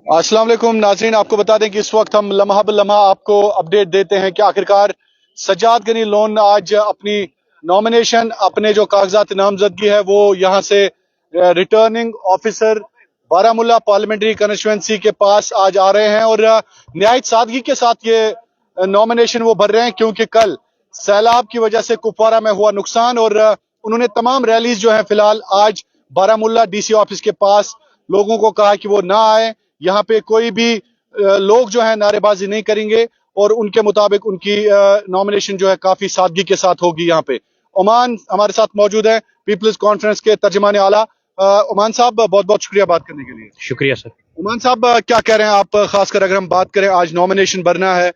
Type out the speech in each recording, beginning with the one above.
अस्सलाम वालेकुम नाज़रीन, आपको बता दें कि इस वक्त हम लम्हा ब लम्हा आपको अपडेट देते हैं कि आखिरकार सज्जाद गनी लोन आज अपनी नॉमिनेशन, अपने जो कागजात नामजदगी है वो यहाँ से returning officer Baramulla parliamentary constituency के पास आज आ रहे हैं और निहायत सादगी के साथ ये नॉमिनेशन वो भर रहे हैं, क्योंकि कल सैलाब की वजह से कुपवारा में हुआ नुकसान और उन्होंने तमाम रैलीज जो है फिलहाल आज बारामुल्ला डीसी ऑफिस के पास लोगों को कहा कि वो ना आए। यहाँ पे कोई भी लोग जो है नारेबाजी नहीं करेंगे और उनके मुताबिक उनकी नॉमिनेशन जो है काफी सादगी के साथ होगी। यहाँ पे ओमान हमारे साथ मौजूद है, पीपल्स कॉन्फ्रेंस के तर्जमान आला। ओमान साहब, बहुत बहुत शुक्रिया बात करने के लिए। शुक्रिया सर। ओमान साहब, क्या कह रहे हैं आप, खासकर अगर हम बात करें आज नॉमिनेशन भरना है,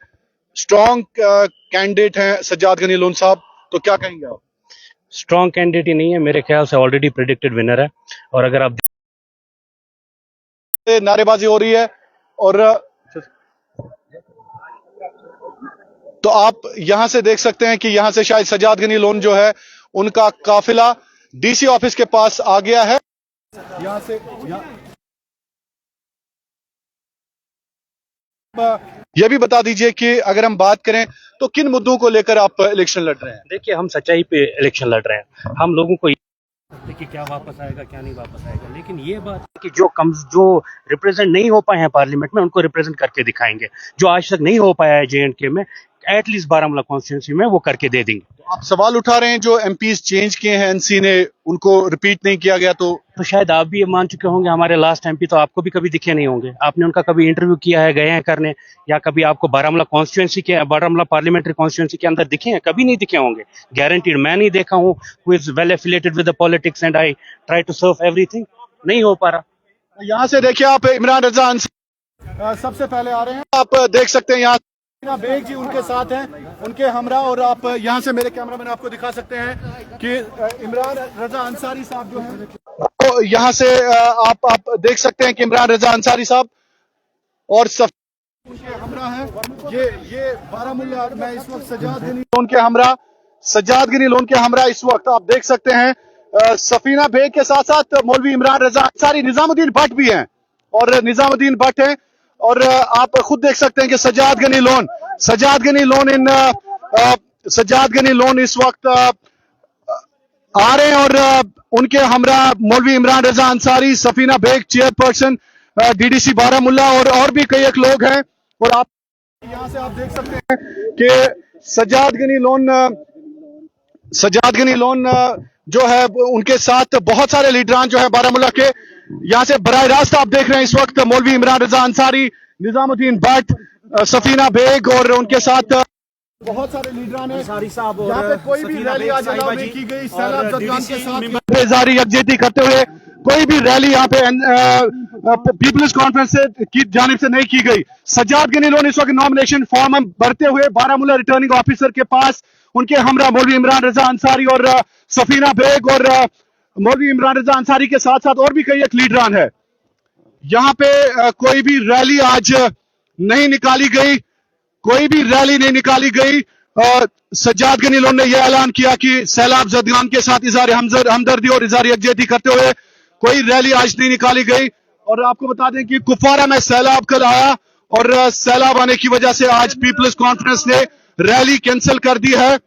स्ट्रॉन्ग कैंडिडेट हैं सज्जाद गनी लोन साहब, तो क्या कहेंगे आप? स्ट्रॉन्ग कैंडिडेट ही नहीं है, मेरे ख्याल से ऑलरेडी प्रेडिक्टेड विनर है। और अगर आप नारेबाजी हो रही है और तो आप यहां से देख सकते हैं कि यहां से शायद सज्जाद गनी लोन जो है उनका काफिला डीसी ऑफिस के पास आ गया है। यहां से यह भी बता दीजिए कि अगर हम बात करें तो किन मुद्दों को लेकर आप इलेक्शन लड़ रहे हैं? देखिए, हम सच्चाई पे इलेक्शन लड़ रहे हैं। हम लोगों को कि क्या वापस आएगा क्या नहीं वापस आएगा, लेकिन ये बात है कि जो रिप्रेजेंट नहीं हो पाए हैं पार्लियामेंट में, उनको रिप्रेजेंट करके दिखाएंगे। जो आज तक नहीं हो पाया है J&K में, एटलीस्ट बारामूला कॉन्स्टिट्यूंसी में वो करके दे देंगे। आप सवाल उठा रहे हैं जो एमपीज चेंज किए हैं एनसी ने, उनको रिपीट नहीं किया गया, तो शायद आप भी ये मान चुके होंगे। हमारे लास्ट एमपी तो आपको भी कभी दिखे नहीं होंगे। आपने उनका कभी इंटरव्यू किया है, गए हैं करने, या कभी आपको बारामूला पार्लियामेंट्री कॉन्स्टिट्यूंसी के अंदर दिखे हैं? कभी नहीं दिखे होंगे, गारंटीड। मैं नहीं देखा हूँ who is well affiliated with the politics and I try to serve everything. नहीं हो पा रहा। यहाँ से देखिए आप, इमरान रजा अंसारी सबसे पहले आ रहे हैं। आप देख सकते हैं यहाँ बेग जी उनके साथ हैं, उनके हमरा, और आप यहाँ से मेरे कैमरामैन आपको दिखा सकते हैं कि इमरान रजा अंसारी साहब जो हैं, तो यहाँ से आप देख सकते हैं कि इमरान रजा अंसारी साहब और उनके हमरा हैं। ये बारामुल्ला में इस वक्त सज्जाद गनी लोन के हमरा, सज्जाद गनी लोन के हमरा इस वक्त आप देख सकते हैं। सफीना बेग के साथ साथ मौलवी इमरान रजा अंसारी, निजामुद्दीन भट्ट भी हैं, और निजामुद्दीन भट्ट हैं। और आप खुद देख सकते हैं कि सज्जाद गनी लोन इस वक्त आ रहे हैं और उनके हमरा मौलवी इमरान रजा अंसारी, सफीना बेग चेयरपर्सन डीडीसी बारामुल्ला, और भी कई एक लोग हैं। और आप यहां से आप देख सकते हैं कि सज्जाद गनी लोन जो है उनके साथ बहुत सारे लीडरान जो है बारामुल्ला के, यहां से बराह रास्त आप देख रहे हैं इस वक्त मौलवी इमरान रजा अंसारी, निजामुद्दीन भट्ट, सफीना बेग, और उनके साथ बहुत सारे लीडरान हैं। यहाँ पे कोई भी रैली आज अलाउ नहीं की गई। सैलाब जदगान के साथ बेजारी यकजहती करते हुए कोई भी रैली यहाँ पे पीपल्स कॉन्फ्रेंस की जानिब से नहीं की गई। सज्जाद गनी लोन इस वक्त नॉमिनेशन फॉर्म भरते हुए बारामुल्ला रिटर्निंग ऑफिसर के पास, उनके हमरा मौलवी इमरान रजा अंसारी और सफीना बेग, और मौलवी इमरान रजा अंसारी के साथ साथ और भी कई एक लीडरान है। यहाँ पे कोई भी रैली आज नहीं निकाली गई, और सज्जाद गनी लोन ने यह ऐलान किया कि सैलाब जदगान के साथ इज़हार हमदर्दी और इज़हार यकजहती करते हुए कोई रैली आज नहीं निकाली गई। और आपको बता दें कि कुपवारा में सैलाब कल आया और सैलाब आने की वजह से आज पीपल्स कॉन्फ्रेंस ने रैली कैंसिल कर दी है।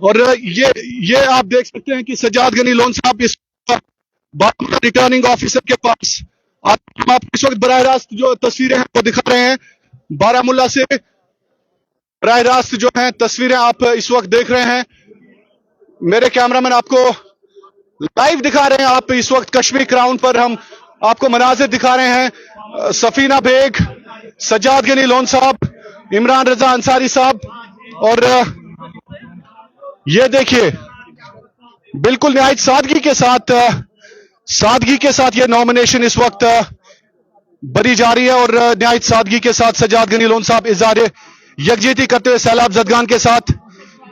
और ये आप देख सकते हैं कि सज्जाद गनी लोन साहब इस बारामुल्ला रिटर्निंग ऑफिसर के पास, आप इस वक्त बराह रास्त जो तस्वीरें हैं वो दिखा रहे हैं बारामुल्ला से। बराह रास्त जो हैं तस्वीरें आप इस वक्त देख रहे हैं, मेरे कैमरामैन आपको लाइव दिखा रहे हैं। आप इस वक्त कश्मीर क्राउन पर हम आपको मनाजिर दिखा रहे हैं। सफीना बेग, सज्जाद गनी लोन साहब, इमरान रजा अंसारी साहब, और ये देखिए बिल्कुल निहायत सादगी के साथ ये नॉमिनेशन इस वक्त भरी जा रही है। और निहायत सादगी के साथ सज्जाद गनी लोन साहब इज़हार यकजहती करते हुए सैलाब जदगान के साथ,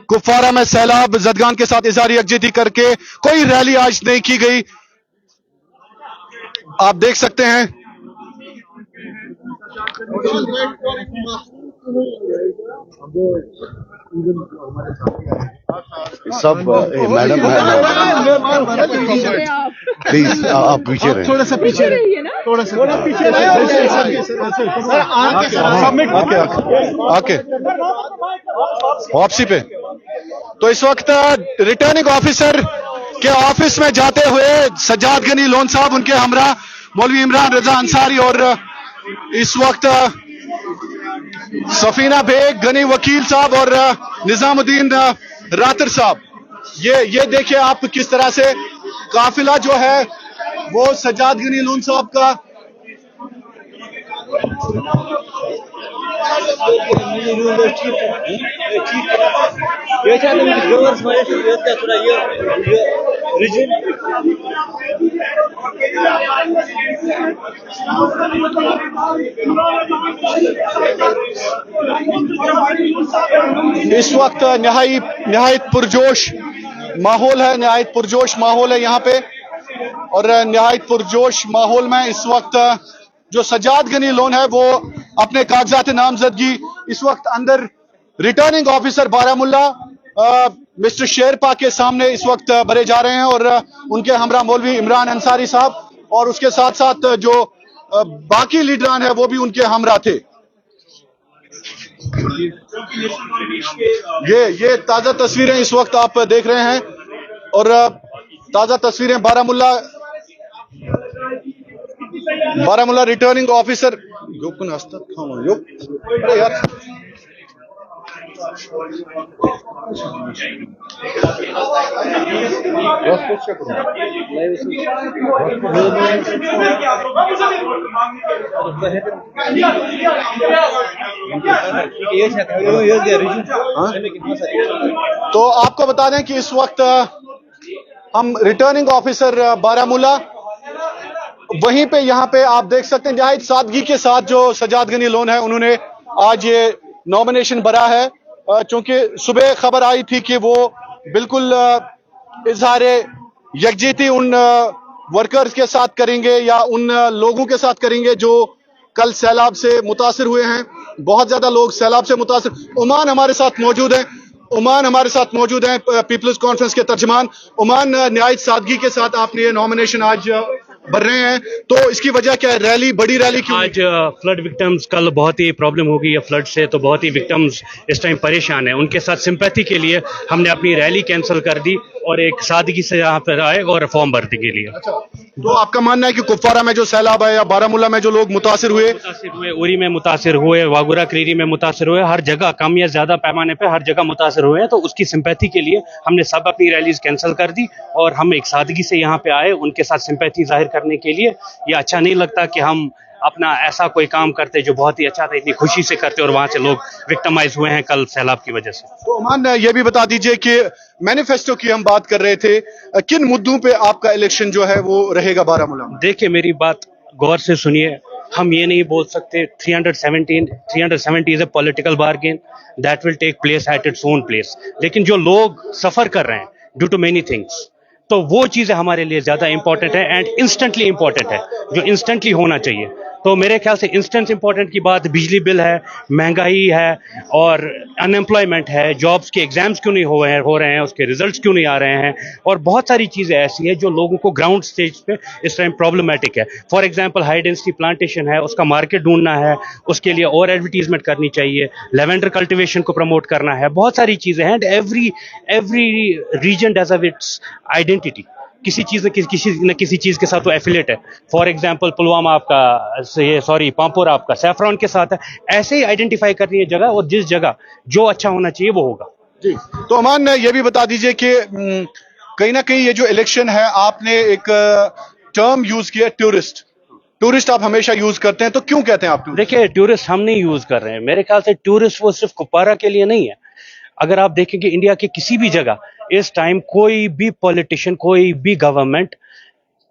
कुपवारा में सैलाब जदगान के साथ इज़हार यकजहती करके कोई रैली आज नहीं की गई, आप देख सकते हैं। सब मैडम प्लीज आप पीछे रहे, थोड़ा सा पीछे रहिए ना। थोड़ा सा पीछे सबमिट आके वापसी पे। तो इस वक्त रिटर्निंग ऑफिसर के ऑफिस में जाते हुए सज्जाद गनी लोन साहब, उनके हमरा मौलवी इमरान रजा अंसारी और इस वक्त सफीना बेग, गनी वकील साहब और निजामुद्दीन रातर साहब, ये देखिए आप किस तरह से काफिला जो है वो सज्जाद गनी लोन साहब का इस वक्त नहायत पुरजोश माहौल है, नहायत पुरजोश माहौल है यहाँ पे। और नहायत पुरजोश माहौल में इस वक्त जो सज्जाद गनी लोन है वो अपने कागजात नामजदगी इस वक्त अंदर returning officer Baramulla mister Sherpa के सामने इस वक्त भरे जा रहे हैं और उनके हमरा मौलवी इमरान अंसारी साहब और उसके साथ साथ जो बाकी लीडरान है वो भी उनके हमरा थे। ये ताजा तस्वीरें इस वक्त आप देख रहे हैं और ताजा तस्वीरें बारामुल्ला रिटर्निंग ऑफिसर यार तो आपको बता दें कि इस वक्त हम रिटर्निंग ऑफिसर बारामुल्ला वहीं पे यहाँ पे आप देख सकते हैं निहायत सादगी के साथ जो सज्जाद गनी लोन है उन्होंने आज ये नॉमिनेशन भरा है, चूंकि सुबह खबर आई थी कि वो बिल्कुल इजहार यकजहती उन वर्कर्स के साथ करेंगे या उन लोगों के साथ करेंगे जो कल सैलाब से मुतासिर हुए हैं। बहुत ज्यादा लोग सैलाब से मुतासिर। उमान हमारे साथ मौजूद है, पीपल्स कॉन्फ्रेंस के तर्जमान। उमान, निहायत सादगी के साथ आपने ये नॉमिनेशन आज भर रहे हैं, तो इसकी वजह क्या है? रैली, बड़ी रैली क्यों? आज फ्लड विक्टिम्स, कल बहुत ही प्रॉब्लम हो गई है फ्लड से, तो बहुत ही विक्टिम्स इस टाइम परेशान है। उनके साथ सिंपैथी के लिए हमने अपनी रैली कैंसिल कर दी और एक सादगी से यहाँ पर आए और फॉर्म भरने के लिए। अच्छा, तो आपका मानना है कि कुपवारा में जो सैलाब है या बारामुल्ला में जो लोग मुतासिर हुए, उरी में मुतासिर हुए, वागुरा क्रीरी में मुतासिर हुए, हर जगह कम या ज्यादा पैमाने पे हर जगह मुतासिर हुए हैं, तो उसकी सिंपैथी के लिए हमने सब अपनी रैलीज कैंसिल कर दी और हम एक सादगी से यहाँ पे आए उनके साथ सिंपैथी जाहिर करने के लिए। ये अच्छा नहीं लगता कि हम अपना ऐसा कोई काम करते जो बहुत ही अच्छा था, इतनी खुशी से करते और वहां से लोग विक्टिमाइज हुए हैं कल सैलाब की वजह से। तो अमान, ये भी बता दीजिए कि मैनिफेस्टो की हम बात कर रहे थे, किन मुद्दों पे आपका इलेक्शन जो है वो रहेगा बारामूला में? देखिए, मेरी बात गौर से सुनिए। हम ये नहीं बोल सकते 370 is a political bargain that will take place at its own place, लेकिन जो लोग सफर कर रहे हैं ड्यू टू मेनी थिंग्स, तो वो चीजें हमारे लिए ज्यादा इंपॉर्टेंट है एंड इंस्टेंटली इंपॉर्टेंट है, जो इंस्टेंटली होना चाहिए। तो मेरे ख्याल से इंस्टेंट इंपॉर्टेंट की बात बिजली बिल है, महंगाई है और अनएम्प्लॉयमेंट है, जॉब्स के एग्जाम्स क्यों नहीं हो रहे हैं, उसके रिजल्ट्स क्यों नहीं आ रहे हैं, और बहुत सारी चीजें ऐसी है जो लोगों को ग्राउंड स्टेज पे इस टाइम प्रॉब्लमेटिक है। For example, high density plantation है, उसका मार्केट ढूंढना है, उसके लिए और एडवर्टीजमेंट करनी चाहिए, लेवेंडर कल्टिवेशन को प्रमोट करना है, बहुत सारी चीजें हैं। Every region does have its identity, किसी चीज न किसी चीज के साथ वो एफिलेट है। फॉर एग्जांपल, पुलवामा आपका पामपोर आपका सैफरॉन के साथ है। ऐसे ही आइडेंटिफाई करनी है जगह, और जिस जगह जो अच्छा होना चाहिए वो होगा। जी, तो अमान, ये भी बता दीजिए कि कहीं ना कहीं ये जो इलेक्शन है, आपने एक टर्म यूज किया, टूरिस्ट आप हमेशा यूज करते हैं, तो क्यों कहते हैं आप? देखिए, टूरिस्ट हम नहीं यूज कर रहे हैं। मेरे ख्याल से टूरिस्ट वो सिर्फ कुपवारा के लिए नहीं है। अगर आप देखेंगे इंडिया के किसी भी जगह इस टाइम कोई भी पॉलिटिशियन, कोई भी गवर्नमेंट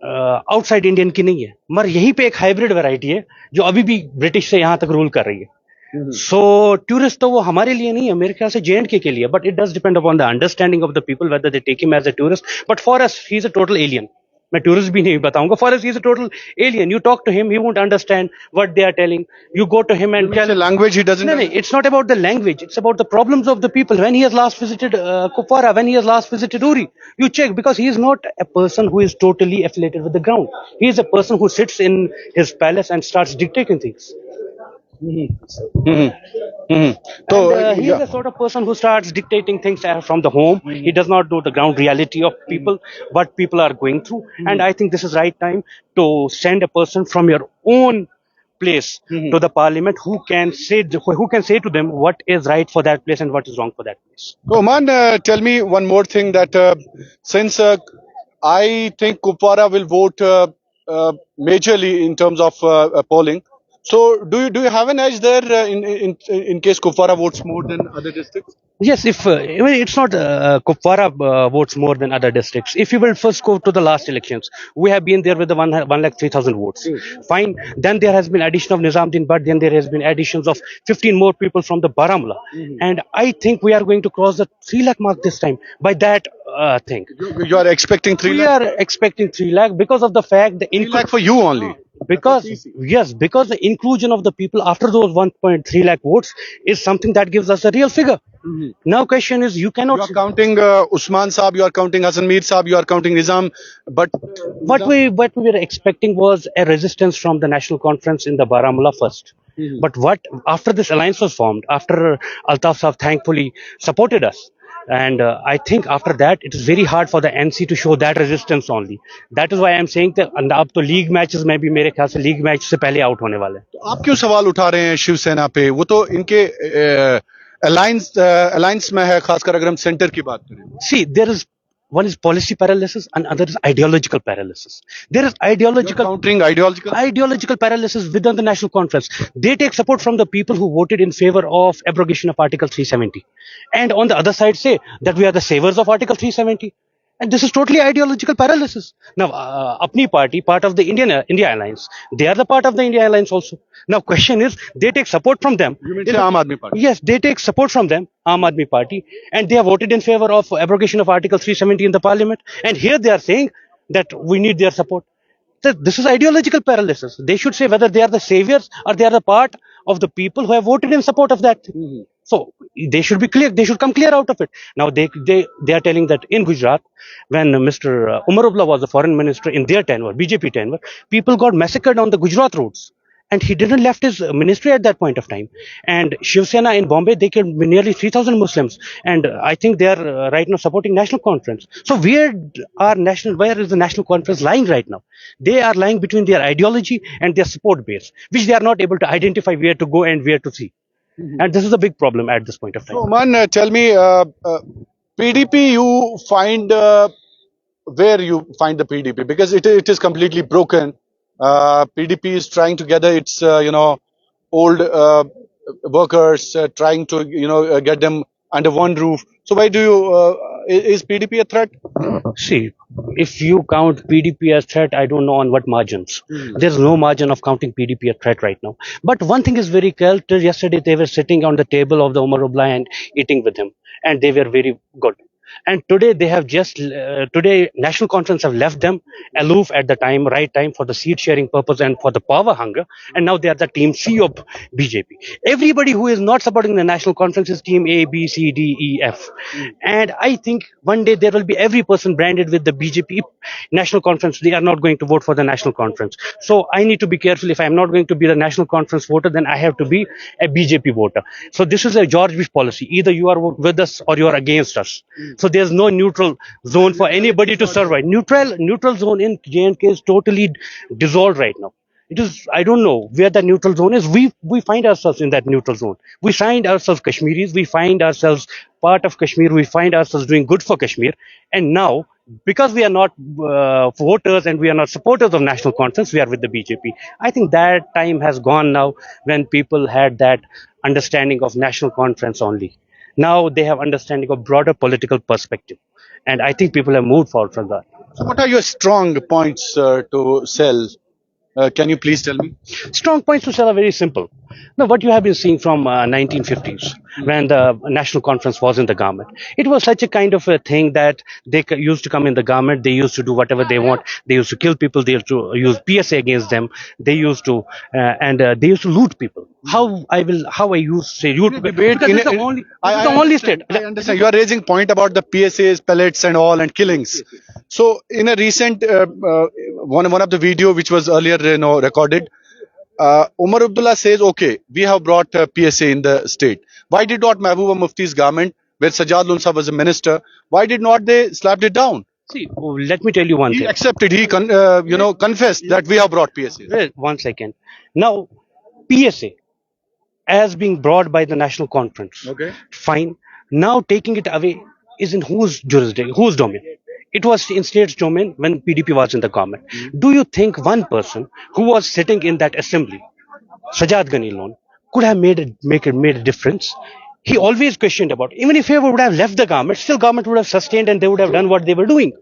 आउटसाइड इंडियन की नहीं है, मगर यहीं पे एक हाइब्रिड वैरायटी है जो अभी भी ब्रिटिश से यहां तक रूल कर रही है। सो टूरिस्ट तो वो हमारे लिए नहीं है, मेरे ख्याल से J&K के लिए, but it does depend upon the understanding of the people whether they take him as a tourist, but for us he is a total alien. मैं टूरिस्ट भी नहीं बताऊंगा. For us, he is a total alien. You talk to him, he won't understand what they are telling. You go to him and It's a language he doesn't No, no, it's not about the language. It's about the problems of the people. When he has last visited Kupwara, when he has last visited Uri, you check, because he is not a person who is totally affiliated with the ground. He is a person who sits in his palace and starts dictating things. तो And he is the sort of person who starts dictating things from the home. He does not know the ground reality of people, what people are going through. And I think this is right time to send a person from your own place to the parliament who can say to them what is right for that place and what is wrong for that place. So, Oman, tell me one more thing, that since I think Kupwara will vote majorly in terms of polling. So, do you have an edge there in case Kupwara votes more than other districts? Yes, if I mean, it's not Kupwara votes more than other districts. If you will first go to the last elections, we have been there with the 1,03,000 votes. Fine. Then there has been addition of Nizamuddin, but then there has been additions of 15 more people from the Baramulla. And I think we are going to cross the 3 lakh mark this time by that thing. You are expecting 3 We lakh? are expecting 3 lakh because of the fact the 3 lakh for you only. because because the inclusion of the people after those 1.3 lakh votes is something that gives us a real figure. Now question is, you cannot You are counting Usman Saab, you are counting Hassan Mir Saab, you are counting Nizam, but what we were expecting was a resistance from the national conference in the Baramulla first. But what after this alliance was formed, after Altaf Saab thankfully supported us, and I think after that it is very hard for the NC to show that resistance only. That is why I am saying that अब तो league matches में भी मेरे ख्याल से league match से पहले out होने वाले हैं. तो आप क्यों सवाल उठा रहे हैं शिवसेना पे? वो तो इनके अलायंस में है, खासकर अगर हम सेंटर की बात करें. See, there is one is policy paralysis and other is ideological paralysis. There is Countering ideological paralysis within the national conference. They take support from the people who voted in favor of abrogation of Article 370, and on the other side say that we are the savers of Article 370. And this is totally ideological paralysis. Now, apni party, part of the India Alliance, they are the part of the India Alliance also. Now, question is, they take support from them. You mean say Aam Aadmi Party? Yes, they take support from them, Aam Aadmi Party, and they have voted in favor of abrogation of Article 370 in the parliament. And here they are saying that we need their support. This is ideological paralysis. They should say whether they are the saviors or they are the part of the people who have voted in support of that. So they should be clear. They should come clear out of it. Now they are telling that in Gujarat, when Mr. Umar Abdullah was the foreign minister in their tenure, BJP tenure, people got massacred on the Gujarat roads. And he didn't left his ministry at that point of time. And Shiv Sena in Bombay, they killed nearly 3,000 Muslims. And I think they are right now supporting national conference. So where is the national conference lying right now? They are lying between their ideology and their support base, which they are not able to identify where to go and where to see. And this is a big problem at this point of time. So, Oman, tell me, PDP, you find where you find the PDP, because it is completely broken. PDP is trying to gather its old workers, trying to get them under one roof. So why do you is PDP a threat? See, if you count PDP as threat, I don't know on what margins. There's no margin of counting PDP a threat right now. But one thing is very clear. Till yesterday, they were sitting on the table of the Umar Abdullah and eating with him, and they were very good. And today they have today national conference have left them aloof at the right time for the seat sharing purpose and for the power hunger. And now they are the team C of BJP. Everybody who is not supporting the national conference is team A, B, C, D, E, F. And I think one day there will be every person branded with the BJP national conference. They are not going to vote for the national conference. So I need to be careful. If I am not going to be the national conference voter, then I have to be a BJP voter. So this is a George Bush policy. Either you are with us or you are against us. So there's no neutral zone for anybody to survive. Neutral zone in J&K is totally dissolved right now. It is, I don't know where the neutral zone is. We find ourselves in that neutral zone. We find ourselves Kashmiris. We find ourselves part of Kashmir. We find ourselves doing good for Kashmir. And now, because we are not voters and we are not supporters of national conference, we are with the BJP. I think that time has gone now when people had that understanding of national conference only. Now they have understanding of broader political perspective. And I think people have moved forward from that. So what are your strong points to sell? Can you please tell me? Strong points to sell are very simple. Now, what you have been seeing from 1950s, when the National Conference was in the government, it was such a kind of a thing that they used to come in the government, they used to do whatever they want, they used to kill people, they used to use PSA against them, they used to, they used to loot people. How I use say loot people? Debate Because in it's the in- only, it's the only state. I understand. You are raising point about the PSAs, pellets, and all, and killings. So, in a recent one of the video which was earlier, recorded, Umar Abdullah says, "Okay, we have brought PSA in the state. Why did not Mehbooba Mufti's government, where Sajjad Loon was a minister, why did not they slapped it down? See, let me tell you one He thing. accepted. He confessed that we have brought PSA. Wait, 1 second. Now, PSA as being brought by the National Conference. Okay. Fine. Now taking it away is in whose jurisdiction, whose domain? It was in state's domain when PDP was in the government. Do you think one person who was sitting in that assembly, Sajjad Ghani Loan, could have made a difference? He always questioned about, even if he would have left the government, still government would have sustained and they would have done what they were doing.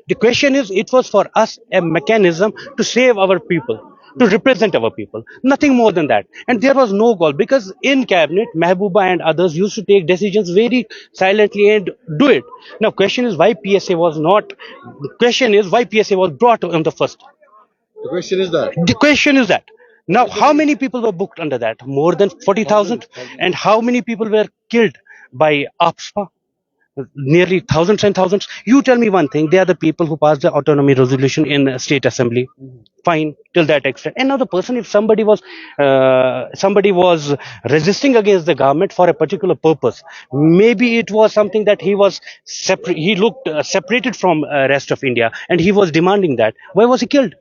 The question is, it was for us a mechanism to save our people, to represent our people, nothing more than that. And there was no goal because in cabinet, Mehbooba and others used to take decisions very silently and do it. Now, question is why PSA was not. Question is why PSA was brought on the first. The question is that. The question is that. Now, how many people were booked under that? More than 40,000? And how many people were killed by APSPA? Nearly thousands and thousands. You tell me one thing, they are the people who passed the autonomy resolution in state assembly. Fine, till that extent. Another person, if somebody was resisting against the government for a particular purpose, maybe it was something that he was separate, he looked separated from rest of India, and he was demanding that. Why was he killed?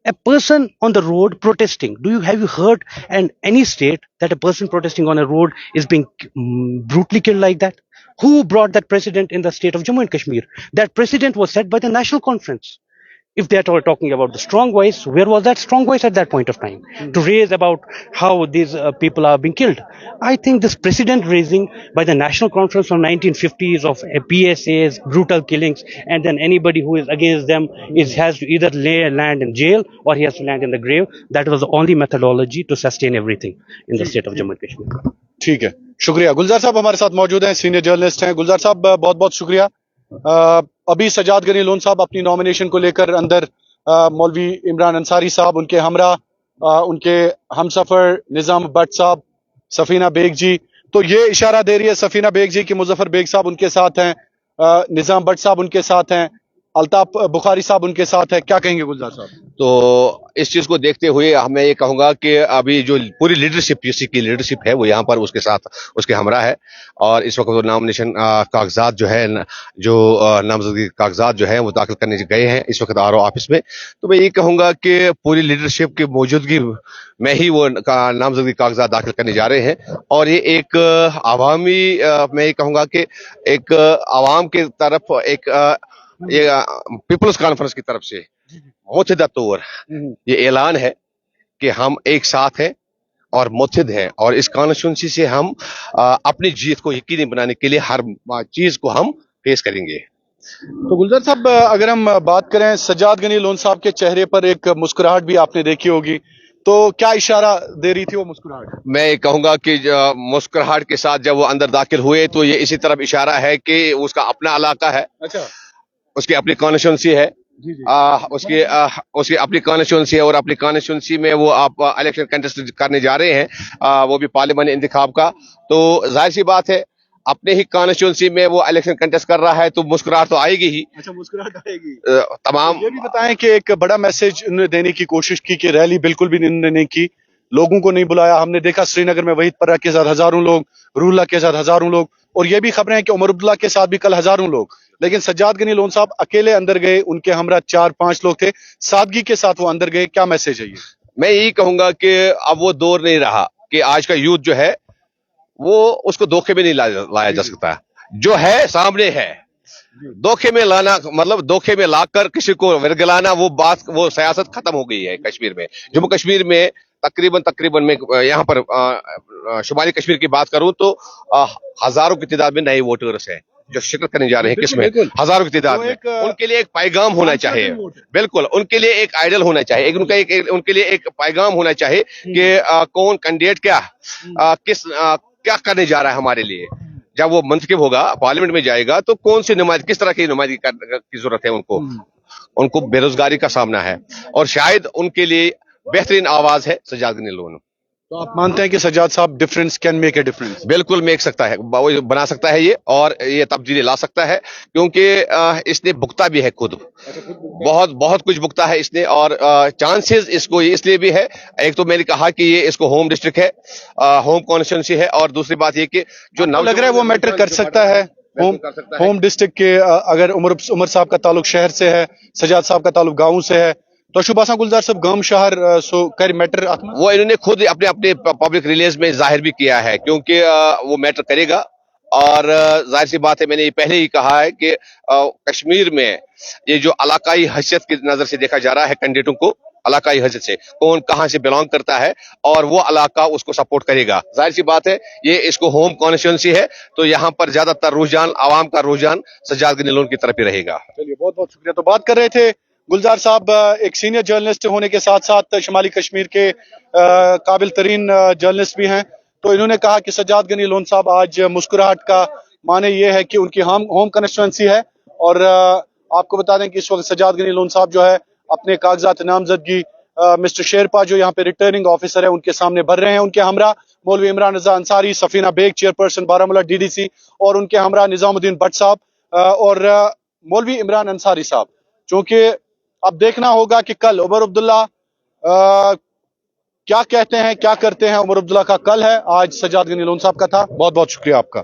A person on the road protesting. Have you heard in any state that a person protesting on a road is being brutally killed like that? Who brought that precedent in the state of Jammu and Kashmir? That precedent was set by the National Conference. If they are talking about the strong voice, where was that strong voice at that point of time to raise about how these people are being killed? I think this precedent raising by the National Conference from 1950s of PSAs, brutal killings, and then anybody who is against them has to either land in jail or he has to land in the grave. That was the only methodology to sustain everything in the state of Jammu and Kashmir. ठीक है, शुक्रिया। गुलजार साहब हमारे साथ मौजूद हैं, senior journalist हैं। गुलजार साहब, बहुत बहुत शुक्रिया। अभी सजाद गनी लोन साहब अपनी नॉमिनेशन को लेकर अंदर, मौलवी इमरान अंसारी साहब, उनके हमरा, उनके हमसफर निजाम भट्ट साहब, सफीना बेग जी, तो ये इशारा दे रही है सफीना बेग जी कि मुजफ्फर बेग साहब उनके साथ हैं, निजाम भट्ट साहब उनके साथ हैं, अल्ताफ बुखारी साहब उनके साथ है। क्या कहेंगे गुलजार साहब? तो इस चीज को देखते हुए मैं ये कहूंगा कि अभी जो पूरी लीडरशिप पीसी की लीडरशिप है वो यहाँ पर उसके साथ उसके हमरा है, और इस वक्त वो नॉमिनेशन कागजात जो है, जो नामजदगी कागजात जो है वो दाखिल करने गए हैं इस वक्त आरओ ऑफिस में। तो मैं ये कहूंगा कि पूरी लीडरशिप की मौजूदगी में ही वो नामजदगी कागजात दाखिल करने जा रहे हैं, और ये एक अवामी, मैं ये कहूंगा कि एक आवाम की तरफ एक ये पीपल्स कॉन्फ्रेंस की तरफ से मुतहदा तौर ये ऐलान है कि हम एक साथ हैं और मुतहद हैं, और इस कॉन्स्टिट्यूंसी से हम अपनी जीत को यकीनी बनाने के लिए हर चीज को हम फेस करेंगे। तो गुलजार साहब, अगर हम बात करें, सजाद गनी लोन साहब के चेहरे पर एक मुस्कुराहट भी आपने देखी होगी, तो क्या इशारा दे रही थी वो मुस्कुराहट? मैं ये कहूंगा कि मुस्कुराहट के साथ जब वो अंदर दाखिल हुए तो ये इसी तरफ इशारा है कि उसका अपना इलाका है, अच्छा, उसकी अपनी कॉन्स्टिट्यूंसी है, उसकी अपनी कॉन्स्टिट्यूंसी है, और अपनी कॉन्स्टिट्यूंसी में वो आप इलेक्शन कंटेस्ट करने जा रहे हैं, वो भी पार्लियामेंट इंतखाब का। तो जाहिर सी बात है अपने ही कॉन्स्टिट्यूंसी में वो इलेक्शन कंटेस्ट कर रहा है तो मुस्कुराहट तो आएगी ही। अच्छा, मुस्कुराहट आएगी। तमाम ये भी बताएं कि एक बड़ा मैसेज उन्होंने देने की कोशिश की कि रैली बिल्कुल भी उन्होंने नहीं की, लोगों को नहीं बुलाया। हमने देखा श्रीनगर में वहीद पर्रा के साथ हजारों लोग, रूहुल्लाह के साथ हजारों लोग, और ये भी खबरें हैं कि उमर अब्दुल्ला के साथ भी कल हजारों लोग, लेकिन सज्जाद गनी लोन साहब अकेले अंदर गए, उनके हमरा 4-5 लोग थे, सादगी के साथ वो अंदर गए। क्या मैसेज है ये? मैं यही कहूंगा कि अब वो दौर नहीं रहा कि आज का यूथ जो है वो उसको धोखे में नहीं लाया जा सकता, जो है सामने है। धोखे में लाना मतलब धोखे में लाकर किसी को वर्गलाना, वो बात, वो सियासत खत्म हो गई है कश्मीर में। जम्मू कश्मीर में तकरीबन मैं यहाँ पर शुमाली कश्मीर की बात करूं तो हजारों की तादाद में नए वोटर्स हैं, जो शिरकत करने जा रहे हैं बिल्कुल, किसमें बिल्कुल। हजारों की तादाद तो में, एक, उनके लिए एक पैगाम होना चाहिए। वोट है। बिल्कुल, उनके लिए एक आइडल होना चाहिए, उनके लिए एक पैगाम होना चाहिए कि कौन कैंडिडेट क्या करने जा रहा है हमारे लिए। जब वो मुंतखब होगा, पार्लियामेंट में जाएगा, तो कौन सी नुमाइंदगी, किस तरह की नुमाइंदगी की जरूरत है उनको। उनको बेरोजगारी का सामना है और शायद उनके लिए बेहतरीन आवाज है सज्जाद गनी लोन। तो आप मानते हैं कि सज्जाद साहब difference can make a difference? बिल्कुल मेक सकता है, बना सकता है ये, और ये तब्दीली ला सकता है, क्योंकि इसने भुगता भी है खुद, बहुत बहुत कुछ भुगता है इसने। और चांसेस इसको इसलिए भी है, एक तो मैंने कहा कि ये इसको होम डिस्ट्रिक्ट है, होम कॉन्स्टिट्यूंसी है, और दूसरी बात ये कि जो लग रहा है वो मैटर कर सकता है होम डिस्ट्रिक्ट के, अगर उमर साहब का ताल्लुक शहर से है, सज्जाद साहब का ताल्लुक गाँव से है, तो शुभासा गुलजार साहब गांव शहर सो कर मैटर वो इन्होंने खुद अपने अपने पब्लिक रिलीज में जाहिर भी किया है, क्योंकि वो मैटर करेगा। और जाहिर सी बात है, मैंने ये पहले ही कहा है कि कश्मीर में ये जो इलाकाई हैसियत की नजर से देखा जा रहा है कैंडिडेटों को, इलाकाई हैसियत से कौन कहां से बिलोंग करता है, और वो इलाका उसको सपोर्ट करेगा। जाहिर सी बात है, ये इसको होम कॉन्स्टिट्यूंसी है, तो यहाँ पर ज्यादातर रुझान, आवाम का रुझान सज्जाद गनी लोन की तरफ ही रहेगा। चलिए, बहुत बहुत शुक्रिया। तो बात कर रहे थे गुलजार साहब, एक सीनियर जर्नलिस्ट होने के साथ साथ शुमाली कश्मीर के काबिल तरीन जर्नलिस्ट भी हैं। तो इन्होंने कहा कि सज्जाद गनी लोन साहब आज मुस्कुराहट का माने ये है कि उनकी होम कॉन्स्टिट्यूंसी है। और आपको बता दें कि इस वक्त सज्जाद गनी लोन साहब जो है अपने कागजात नामजदगी मिस्टर शेरपा जो यहाँ पे रिटर्निंग ऑफिसर है उनके सामने भर रहे हैं। उनके हमरा मौलवी इमरान रजा अंसारी, सफीना बेग चेयरपर्सन बारामूला DDC, और उनके हमरा निजामुद्दीन भट्ट साहब और मौलवी इमरान अंसारी साहब। चूंकि अब देखना होगा कि कल उमर अब्दुल्ला क्या कहते हैं, क्या करते हैं। उमर अब्दुल्ला का कल है, आज सज्जाद गनी लोन साहब का था। बहुत बहुत शुक्रिया आपका।